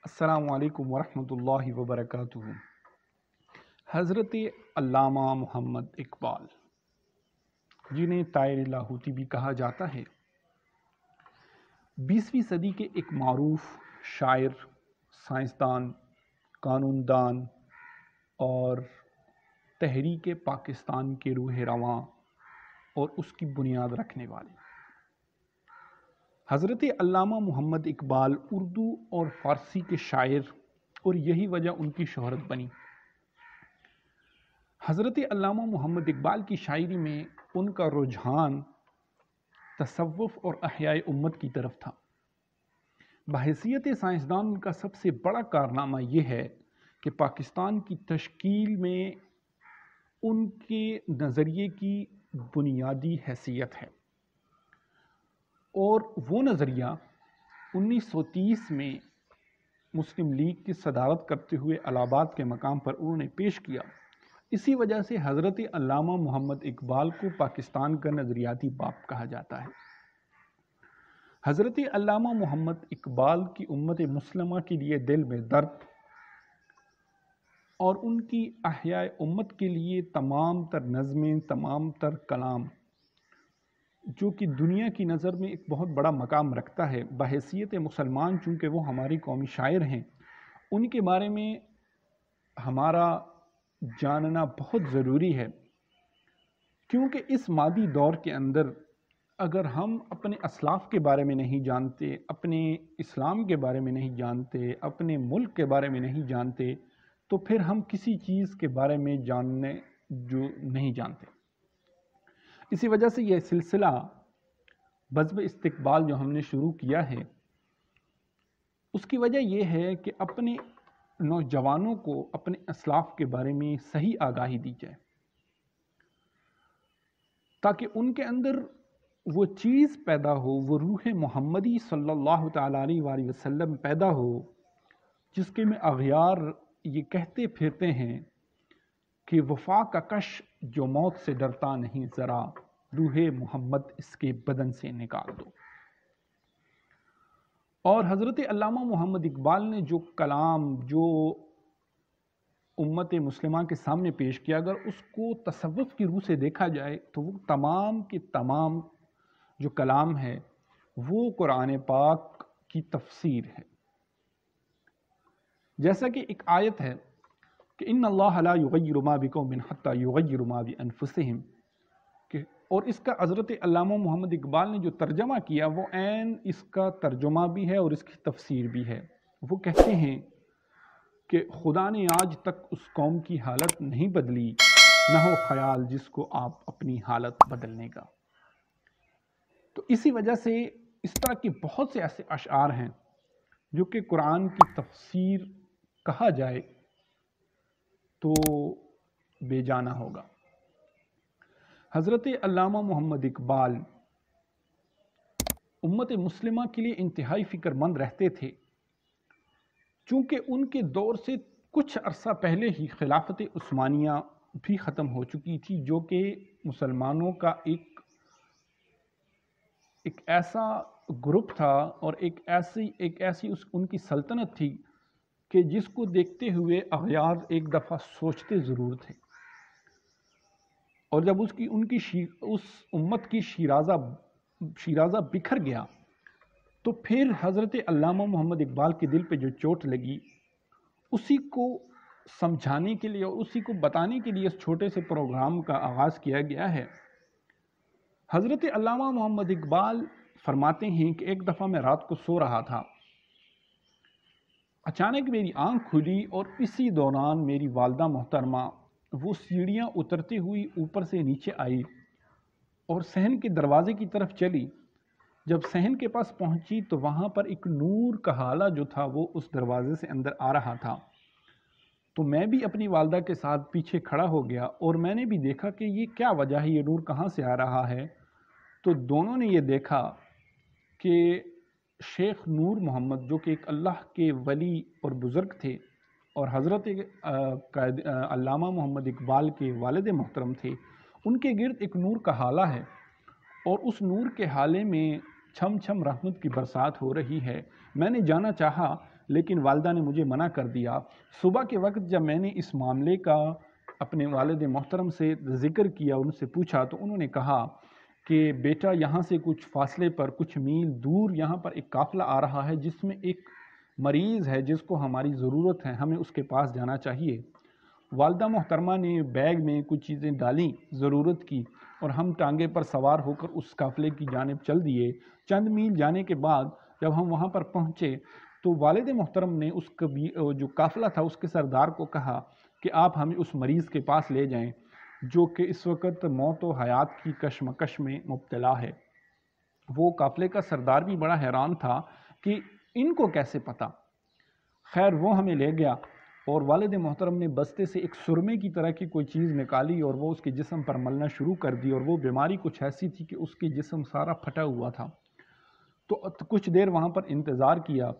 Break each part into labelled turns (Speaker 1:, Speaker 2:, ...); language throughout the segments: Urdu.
Speaker 1: السلام علیکم ورحمۃ اللہ وبرکاتہ۔ حضرت علامہ محمد اقبال، جنہیں طائر لاہوتی بھی کہا جاتا ہے، 20ویں صدی کے ایک معروف شاعر، سائنسدان، قانون دان اور تحریک پاکستان کے روح رواں اور اس کی بنیاد رکھنے والے حضرت علامہ محمد اقبال اردو اور فارسی کے شاعر، اور یہی وجہ ان کی شہرت بنی۔ حضرت علامہ محمد اقبال کی شاعری میں ان کا رجحان تصوف اور احیاء امت کی طرف تھا۔ بحیثیت سائنسدان ان کا سب سے بڑا کارنامہ یہ ہے کہ پاکستان کی تشکیل میں ان کے نظریے کی بنیادی حیثیت ہے، اور وہ نظریہ 1930 میں مسلم لیگ کی صدارت کرتے ہوئے الہ آباد کے مقام پر انہوں نے پیش کیا۔ اسی وجہ سے حضرت علامہ محمد اقبال کو پاکستان کا نظریاتی باپ کہا جاتا ہے۔ حضرت علامہ محمد اقبال کی امت مسلمہ کے لیے دل میں درد، اور ان کی احیاء امت کے لیے تمام تر نظمیں، تمام تر کلام، جو کہ دنیا کی نظر میں ایک بہت بڑا مقام رکھتا ہے بحیثیت مسلمان، چونکہ وہ ہماری قومی شاعر ہیں، ان کے بارے میں ہمارا جاننا بہت ضروری ہے، کیونکہ اس مادی دور کے اندر اگر ہم اپنے اسلاف کے بارے میں نہیں جانتے، اپنے اسلام کے بارے میں نہیں جانتے، اپنے ملک کے بارے میں نہیں جانتے، تو پھر ہم کسی چیز کے بارے میں جاننے جو نہیں جانتے۔ اسی وجہ سے یہ سلسلہ بزم استقبال جو ہم نے شروع کیا ہے، اس کی وجہ یہ ہے کہ اپنے نوجوانوں کو اپنے اسلاف کے بارے میں صحیح آگاہی دی جائے، تاکہ ان کے اندر وہ چیز پیدا ہو، وہ روح محمدی صلی اللہ تعالیٰ علیہ وآلہ وسلم پیدا ہو، جس کے میں اغیار یہ کہتے پھرتے ہیں کہ وفا کا کش جو موت سے ڈرتا نہیں، ذرا روح محمد اس کے بدن سے نکال دو۔ اور حضرت علامہ محمد اقبال نے جو کلام، جو امت مسلمہ کے سامنے پیش کیا، اگر اس کو تصوف کی روح سے دیکھا جائے تو وہ تمام کے تمام جو کلام ہے وہ قرآن پاک کی تفسیر ہے۔ جیسا کہ ایک آیت ہے کہ ان اللہ لا یغیر ما بقوم حتی یغیروا ما بانفسہم، اور اس کا حضرت علامہ محمد اقبال نے جو ترجمہ کیا وہ عین اس کا ترجمہ بھی ہے اور اس کی تفسیر بھی ہے۔ وہ کہتے ہیں کہ خدا نے آج تک اس قوم کی حالت نہیں بدلی، نہ ہو خیال جس کو آپ اپنی حالت بدلنے کا۔ تو اسی وجہ سے اس طرح کے بہت سے ایسے اشعار ہیں جو کہ قرآن کی تفسیر کہا جائے تو بے جانا ہوگا۔ حضرت علامہ محمد اقبال امت مسلمہ کے لیے انتہائی فکر مند رہتے تھے، چونکہ ان کے دور سے کچھ عرصہ پہلے ہی خلافت عثمانیہ بھی ختم ہو چکی تھی، جو کہ مسلمانوں کا ایک ایسا گروپ تھا اور ایک ایسی ان کی سلطنت تھی کہ جس کو دیکھتے ہوئے اغیار ایک دفعہ سوچتے ضرور تھے، اور جب اس امت کی شیرازہ بکھر گیا تو پھر حضرت علامہ محمد اقبال کے دل پہ جو چوٹ لگی، اسی کو سمجھانے کے لیے اور اسی کو بتانے کے لیے اس چھوٹے سے پروگرام کا آغاز کیا گیا ہے۔ حضرت علامہ محمد اقبال فرماتے ہیں کہ ایک دفعہ میں رات کو سو رہا تھا، اچانک میری آنکھ کھلی اور اسی دوران میری والدہ محترمہ وہ سیڑھیاں اترتے ہوئی اوپر سے نیچے آئی اور صحن کے دروازے کی طرف چلی۔ جب صحن کے پاس پہنچی تو وہاں پر ایک نور کا ہالہ جو تھا وہ اس دروازے سے اندر آ رہا تھا، تو میں بھی اپنی والدہ کے ساتھ پیچھے کھڑا ہو گیا اور میں نے بھی دیکھا کہ یہ کیا وجہ ہے، یہ نور کہاں سے آ رہا ہے۔ تو دونوں نے یہ دیکھا کہ شیخ نور محمد، جو کہ ایک اللہ کے ولی اور بزرگ تھے اور حضرت علامہ محمد اقبال کے والد محترم تھے، ان کے گرد ایک نور کا ہالہ ہے، اور اس نور کے حالے میں چھم چھم رحمت کی برسات ہو رہی ہے۔ میں نے جانا چاہا لیکن والدہ نے مجھے منع کر دیا۔ صبح کے وقت جب میں نے اس معاملے کا اپنے والد محترم سے ذکر کیا، ان سے پوچھا، تو انہوں نے کہا کہ بیٹا یہاں سے کچھ فاصلے پر، کچھ میل دور یہاں پر ایک قافلہ آ رہا ہے جس میں ایک مریض ہے جس کو ہماری ضرورت ہے، ہمیں اس کے پاس جانا چاہیے۔ والدہ محترمہ نے بیگ میں کچھ چیزیں ڈالیں ضرورت کی، اور ہم ٹانگے پر سوار ہو کر اس قافلے کی جانب چل دیے۔ چند میل جانے کے بعد جب ہم وہاں پر پہنچے تو والد محترم نے اس جو قافلہ تھا اس کے سردار کو کہا کہ آپ ہمیں اس مریض کے پاس لے جائیں جو کہ اس وقت موت و حیات کی کشمکش میں مبتلا ہے۔ وہ قافلے کا سردار بھی بڑا حیران تھا کہ ان کو کیسے پتہ۔ خیر وہ ہمیں لے گیا، اور والد محترم نے بستے سے ایک سرمے کی طرح کی کوئی چیز نکالی اور وہ اس کے جسم پر ملنا شروع کر دی، اور وہ بیماری کچھ ایسی تھی کہ اس کے جسم سارا پھٹا ہوا تھا۔ تو کچھ دیر وہاں پر انتظار کیا،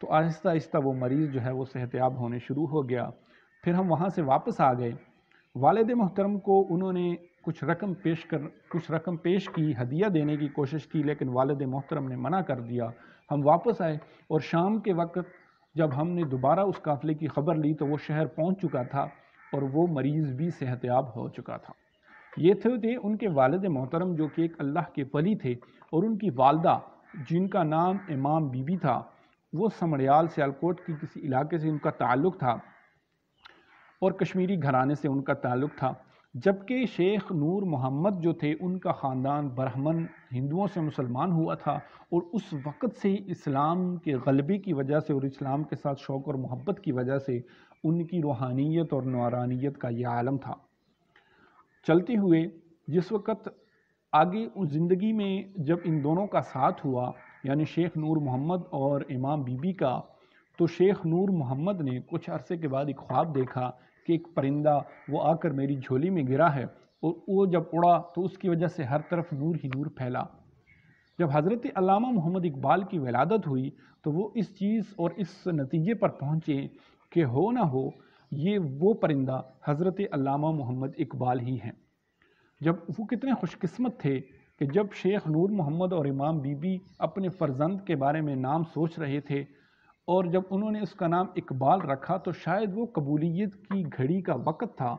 Speaker 1: تو آہستہ آہستہ وہ مریض جو ہے وہ صحتیاب ہونے شروع ہو گیا۔ پھر ہم وہاں سے واپس آ گئے۔ والد محترم کو انہوں نے کچھ رقم پیش کی، ہدیہ دینے کی کوشش کی، لیکن والد محترم نے منع کر دیا۔ ہم واپس آئے، اور شام کے وقت جب ہم نے دوبارہ اس قافلے کی خبر لی تو وہ شہر پہنچ چکا تھا اور وہ مریض بھی صحتیاب ہو چکا تھا۔ یہ تھے ان کے والد محترم جو کہ ایک اللہ کے ولی تھے، اور ان کی والدہ جن کا نام امام بی بی تھا، وہ سمڑیال سیالکوٹ کی کسی علاقے سے ان کا تعلق تھا، اور کشمیری گھرانے سے ان کا تعلق تھا، جبکہ شیخ نور محمد جو تھے ان کا خاندان برہمن ہندوؤں سے مسلمان ہوا تھا، اور اس وقت سے ہی اسلام کے غلبے کی وجہ سے اور اسلام کے ساتھ شوق اور محبت کی وجہ سے ان کی روحانیت اور نورانیت کا یہ عالم تھا۔ چلتے ہوئے جس وقت آگے زندگی میں جب ان دونوں کا ساتھ ہوا، یعنی شیخ نور محمد اور امام بی بی کا، تو شیخ نور محمد نے کچھ عرصے کے بعد ایک خواب دیکھا کہ ایک پرندہ وہ آ کر میری جھولی میں گرا ہے، اور وہ جب اڑا تو اس کی وجہ سے ہر طرف نور ہی نور پھیلا۔ جب حضرت علامہ محمد اقبال کی ولادت ہوئی تو وہ اس چیز اور اس نتیجے پر پہنچے کہ ہو نہ ہو یہ وہ پرندہ حضرت علامہ محمد اقبال ہی ہیں۔ جب وہ کتنے خوش قسمت تھے کہ جب شیخ نور محمد اور امام بی بی اپنے فرزند کے بارے میں نام سوچ رہے تھے، اور جب انہوں نے اس کا نام اقبال رکھا تو شاید وہ قبولیت کی گھڑی کا وقت تھا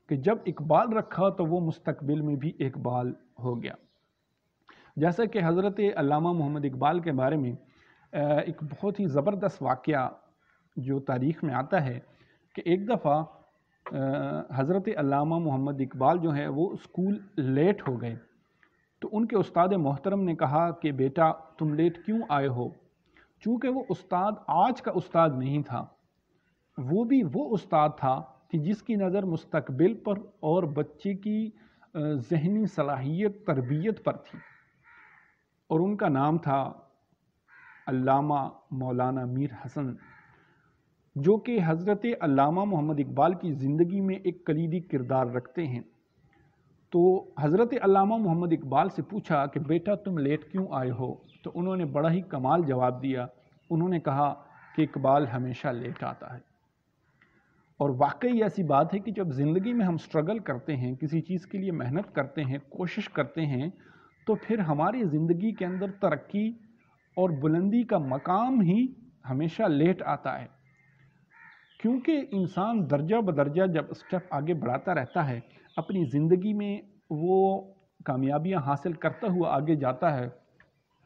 Speaker 1: کہ جب اقبال رکھا تو وہ مستقبل میں بھی اقبال ہو گیا۔ جیسا کہ حضرت علامہ محمد اقبال کے بارے میں ایک بہت ہی زبردست واقعہ جو تاریخ میں آتا ہے کہ ایک دفعہ حضرت علامہ محمد اقبال جو ہے وہ اسکول لیٹ ہو گئے، تو ان کے استاد محترم نے کہا کہ بیٹا تم لیٹ کیوں آئے ہو؟ چونکہ وہ استاد آج کا استاد نہیں تھا، وہ بھی وہ استاد تھا کہ جس کی نظر مستقبل پر اور بچے کی ذہنی صلاحیت تربیت پر تھی، اور ان کا نام تھا علامہ مولانا میر حسن، جو کہ حضرت علامہ محمد اقبال کی زندگی میں ایک کلیدی کردار رکھتے ہیں۔ تو حضرت علامہ محمد اقبال سے پوچھا کہ بیٹا تم لیٹ کیوں آئے ہو؟ تو انہوں نے بڑا ہی کمال جواب دیا، انہوں نے کہا کہ اقبال ہمیشہ لیٹ آتا ہے۔ اور واقعی ایسی بات ہے کہ جب زندگی میں ہم سٹرگل کرتے ہیں، کسی چیز کے لیے محنت کرتے ہیں، کوشش کرتے ہیں، تو پھر ہماری زندگی کے اندر ترقی اور بلندی کا مقام ہی ہمیشہ لیٹ آتا ہے، کیونکہ انسان درجہ بدرجہ جب اسٹیپ آگے بڑھاتا رہتا ہے اپنی زندگی میں، وہ کامیابیاں حاصل کرتا ہوا آگے جاتا ہے،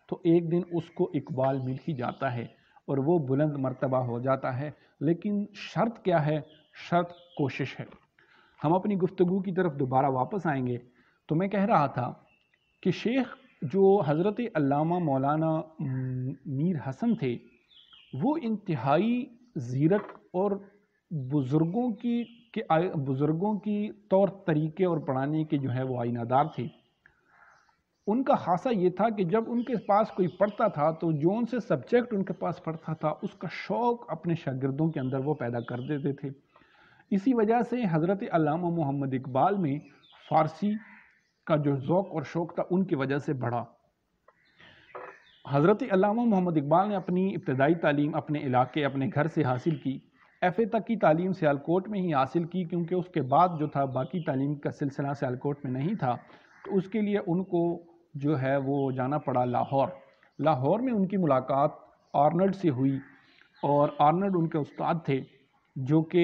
Speaker 1: تو ایک دن اس کو اقبال مل ہی جاتا ہے اور وہ بلند مرتبہ ہو جاتا ہے۔ لیکن شرط کیا ہے؟ شرط کوشش ہے۔ ہم اپنی گفتگو کی طرف دوبارہ واپس آئیں گے۔ تو میں کہہ رہا تھا کہ شیخ جو حضرت علامہ مولانا میر حسن تھے، وہ انتہائی زیرک اور بزرگوں کی طور طریقے اور پڑھانے کے جو ہے وہ آئینہ دار تھے۔ ان کا خاصہ یہ تھا کہ جب ان کے پاس کوئی پڑھتا تھا تو جو ان سے سبجیکٹ ان کے پاس پڑھتا تھا اس کا شوق اپنے شاگردوں کے اندر وہ پیدا کر دیتے تھے۔ اسی وجہ سے حضرت علامہ محمد اقبال میں فارسی کا جو ذوق اور شوق تھا ان کی وجہ سے بڑھا۔ حضرت علامہ محمد اقبال نے اپنی ابتدائی تعلیم اپنے علاقے اپنے گھر سے حاصل کی۔ ایف اے تک کی تعلیم سیالکوٹ میں ہی حاصل کی، کیونکہ اس کے بعد جو تھا باقی تعلیم کا سلسلہ سیالکوٹ میں نہیں تھا، تو اس کے لیے ان کو جو ہے وہ جانا پڑا لاہور۔ لاہور میں ان کی ملاقات آرنلڈ سے ہوئی، اور آرنلڈ ان کے استاد تھے جو کہ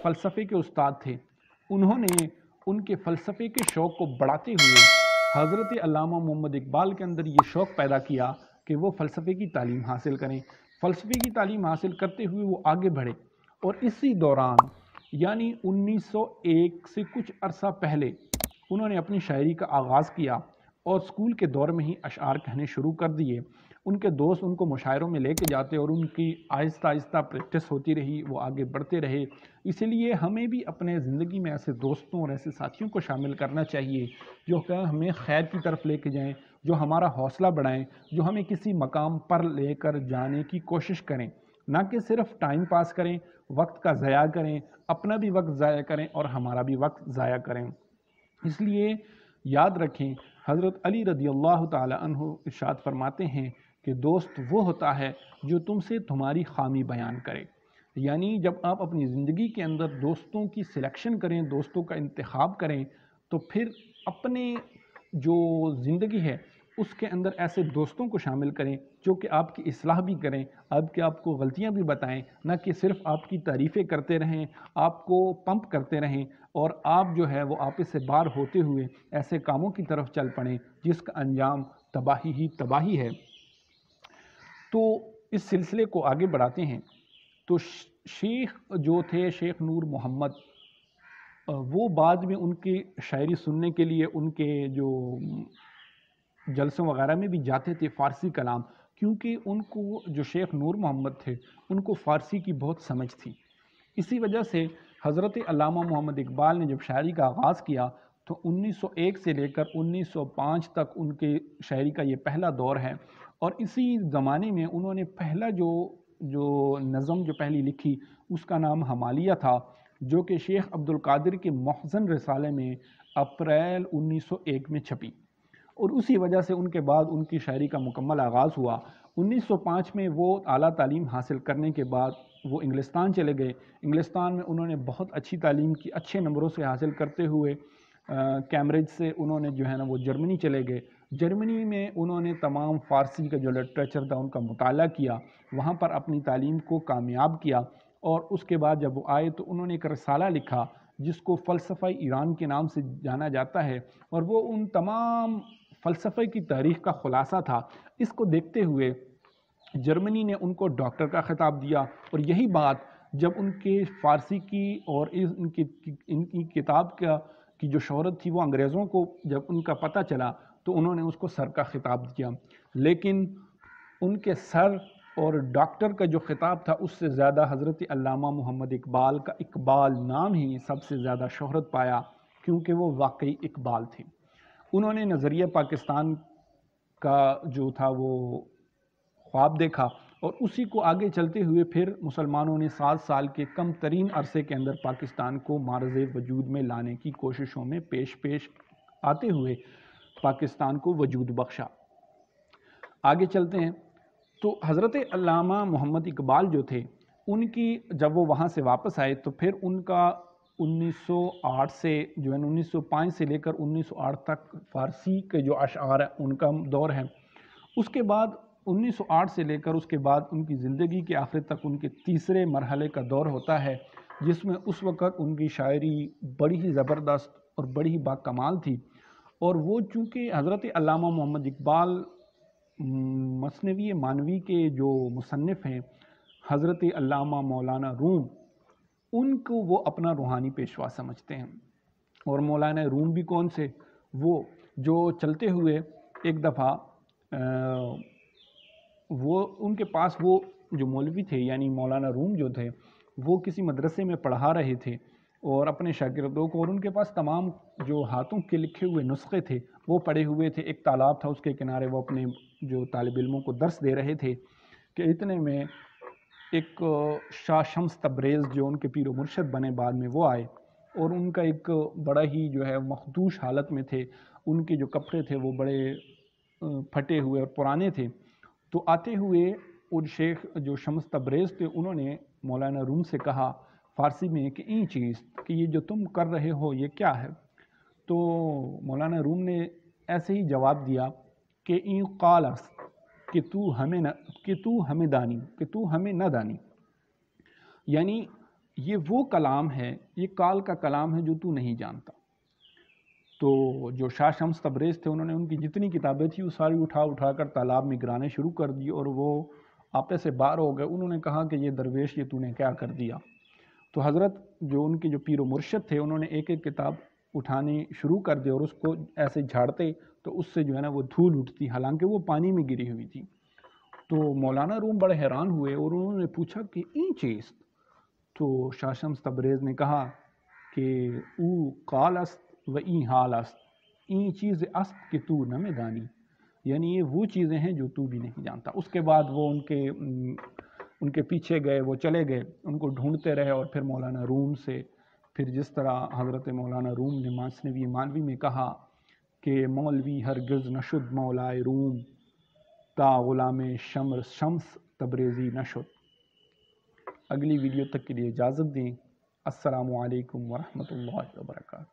Speaker 1: فلسفے کے استاد تھے۔ انہوں نے ان کے فلسفے کے شوق کو بڑھاتے ہوئے حضرت علامہ محمد اقبال کے اندر یہ شوق پیدا کیا کہ وہ فلسفے کی تعلیم حاصل کریں۔ فلسفے کی تعلیم حاصل کرتے ہوئے وہ آگے بڑھے، اور اسی دوران یعنی 1901 سے کچھ عرصہ پہلے انہوں نے اپنی شاعری کا آغاز کیا، اور اسکول کے دور میں ہی اشعار کہنے شروع کر دیے۔ ان کے دوست ان کو مشاعروں میں لے کے جاتے، اور ان کی آہستہ آہستہ پریکٹس ہوتی رہی، وہ آگے بڑھتے رہے۔ اسی لیے ہمیں بھی اپنے زندگی میں ایسے دوستوں اور ایسے ساتھیوں کو شامل کرنا چاہیے جو کہ ہمیں خیر کی طرف لے کے جائیں، جو ہمارا حوصلہ بڑھائیں، جو ہمیں کسی مقام پر لے کر جانے کی کوشش کریں، نہ کہ صرف ٹائم پاس کریں، وقت کا ضائع کریں، اپنا بھی وقت ضائع کریں اور ہمارا بھی وقت ضائع کریں۔ اس لیے یاد رکھیں، حضرت علی رضی اللہ تعالی عنہ ارشاد فرماتے ہیں کہ دوست وہ ہوتا ہے جو تم سے تمہاری خامی بیان کرے۔ یعنی جب آپ اپنی زندگی کے اندر دوستوں کی سلیکشن کریں، دوستوں کا انتخاب کریں، تو پھر اپنے جو زندگی ہے اس کے اندر ایسے دوستوں کو شامل کریں جو کہ آپ کی اصلاح بھی کریں، آپ کو غلطیاں بھی بتائیں، نہ کہ صرف آپ کی تعریفیں کرتے رہیں، آپ کو پمپ کرتے رہیں، اور آپ جو ہے وہ آپس سے باہر ہوتے ہوئے ایسے کاموں کی طرف چل پڑیں جس کا انجام تباہی ہی تباہی ہے۔ تو اس سلسلے کو آگے بڑھاتے ہیں۔ تو شیخ جو تھے شیخ نور محمد، وہ بعد میں ان کی شاعری سننے کے لیے ان کے جو جلسوں وغیرہ میں بھی جاتے تھے، فارسی کلام، کیونکہ ان کو جو شیخ نور محمد تھے ان کو فارسی کی بہت سمجھ تھی۔ اسی وجہ سے حضرت علامہ محمد اقبال نے جب شاعری کا آغاز کیا تو 1901 سے لے کر 1905 تک ان کے شاعری کا یہ پہلا دور ہے، اور اسی زمانے میں انہوں نے پہلا جو نظم جو پہلی لکھی اس کا نام ہمالیہ تھا، جو کہ شیخ عبد القادر کے محزن رسالے میں اپریل 1901 میں چھپی، اور اسی وجہ سے ان کے بعد ان کی شاعری کا مکمل آغاز ہوا۔ 1905 میں وہ اعلیٰ تعلیم حاصل کرنے کے بعد وہ انگلستان چلے گئے۔ انگلستان میں انہوں نے بہت اچھی تعلیم کی، اچھے نمبروں سے حاصل کرتے ہوئے کیمبرج سے انہوں نے جو ہے نا وہ جرمنی چلے گئے۔ جرمنی میں انہوں نے تمام فارسی کا جو لٹریچر تھا ان کا مطالعہ کیا، وہاں پر اپنی تعلیم کو کامیاب کیا، اور اس کے بعد جب وہ آئے تو انہوں نے ایک رسالہ لکھا جس کو فلسفہ ایران کے نام سے جانا جاتا ہے، اور وہ ان تمام فلسفے کی تاریخ کا خلاصہ تھا۔ اس کو دیکھتے ہوئے جرمنی نے ان کو ڈاکٹر کا خطاب دیا، اور یہی بات جب ان کے فارسی کی اور ان کی کتاب کی جو شہرت تھی وہ انگریزوں کو جب ان کا پتہ چلا تو انہوں نے اس کو سر کا خطاب دیا، لیکن ان کے سر اور ڈاکٹر کا جو خطاب تھا اس سے زیادہ حضرت علامہ محمد اقبال کا اقبال نام ہی سب سے زیادہ شہرت پایا، کیونکہ وہ واقعی اقبال تھے۔ انہوں نے نظریہ پاکستان کا جو تھا وہ خواب دیکھا، اور اسی کو آگے چلتے ہوئے پھر مسلمانوں نے 7 سال کے کم ترین عرصے کے اندر پاکستان کو معرض وجود میں لانے کی کوششوں میں پیش آتے ہوئے پاکستان کو وجود بخشا۔ آگے چلتے ہیں۔ تو حضرت علامہ محمد اقبال جو تھے ان کی جب وہ وہاں سے واپس آئے تو پھر ان کا 1908 سے جو ہے 1905 سے لے کر 1908 تک فارسی کے جو اشعار ہیں ان کا دور ہے۔ اس کے بعد 1908 سے لے کر اس کے بعد ان کی زندگی کے آخر تک ان کے تیسرے مرحلے کا دور ہوتا ہے، جس میں اس وقت ان کی شاعری بڑی ہی زبردست اور بڑی ہی باکمال تھی۔ اور وہ چونکہ حضرت علامہ محمد اقبال مثنوی مانوی کے جو مصنف ہیں حضرت علامہ مولانا روم، ان کو وہ اپنا روحانی پیشوا سمجھتے ہیں۔ اور مولانا روم بھی کون سے؟ وہ جو چلتے ہوئے ایک دفعہ وہ ان کے پاس وہ جو مولوی تھے یعنی مولانا روم جو تھے وہ کسی مدرسے میں پڑھا رہے تھے اور اپنے شاگردوں کو، اور ان کے پاس تمام جو ہاتھوں کے لکھے ہوئے نسخے تھے وہ پڑے ہوئے تھے۔ ایک تالاب تھا، اس کے کنارے وہ اپنے جو طالب علموں کو درس دے رہے تھے کہ اتنے میں ایک شاہ شمس تبریز جو ان کے پیر و مرشد بنے بعد میں وہ آئے، اور ان کا ایک بڑا ہی جو ہے مخدوش حالت میں تھے، ان کے جو کپڑے تھے وہ بڑے پھٹے ہوئے اور پرانے تھے۔ تو آتے ہوئے ان شیخ جو شمس تبریز تھے انہوں نے مولانا روم سے کہا فارسی میں کہ این چیز کہ یہ جو تم کر رہے ہو یہ کیا ہے؟ تو مولانا روم نے ایسے ہی جواب دیا کہ این قال است، کہ تو ہمیں دانی، کہ تو ہمیں نہ دانی، یعنی یہ وہ کلام ہے، یہ کال کا کلام ہے جو تو نہیں جانتا۔ تو جو شاہ شمس تبریز تھے انہوں نے ان کی جتنی کتابیں تھیں وہ ساری اٹھا کر تالاب میں گرانے شروع کر دی، اور وہ آپے سے باہر ہو گئے۔ انہوں نے کہا کہ یہ درویش، یہ تو نے کیا کر دیا؟ تو حضرت جو ان کے جو پیر و مرشد تھے انہوں نے ایک ایک کتاب اٹھانی شروع کر دی، اور اس کو ایسے جھاڑتے تو اس سے جو ہے نا وہ دھول اٹھتی، حالانکہ وہ پانی میں گری ہوئی تھی۔ تو مولانا روم بڑے حیران ہوئے اور انہوں نے پوچھا کہ این چیز؟ تو شاہ شمس تبریز نے کہا کہ او قال است و این حال است، این چیز است کہ تو نہ دانی، یعنی یہ وہ چیزیں ہیں جو تو بھی نہیں جانتا۔ اس کے بعد وہ ان کے پیچھے گئے، وہ چلے گئے، ان کو ڈھونڈتے رہے، اور پھر مولانا روم سے، پھر جس طرح حضرت مولانا روم نے مثنوی مانوی میں کہا کہ مولوی ہرگز نشد مولائے روم، تا غلام شمس تبریزی نشد۔ اگلی ویڈیو تک کے لیے اجازت دیں۔ السلام علیکم ورحمۃ اللہ وبرکاتہ۔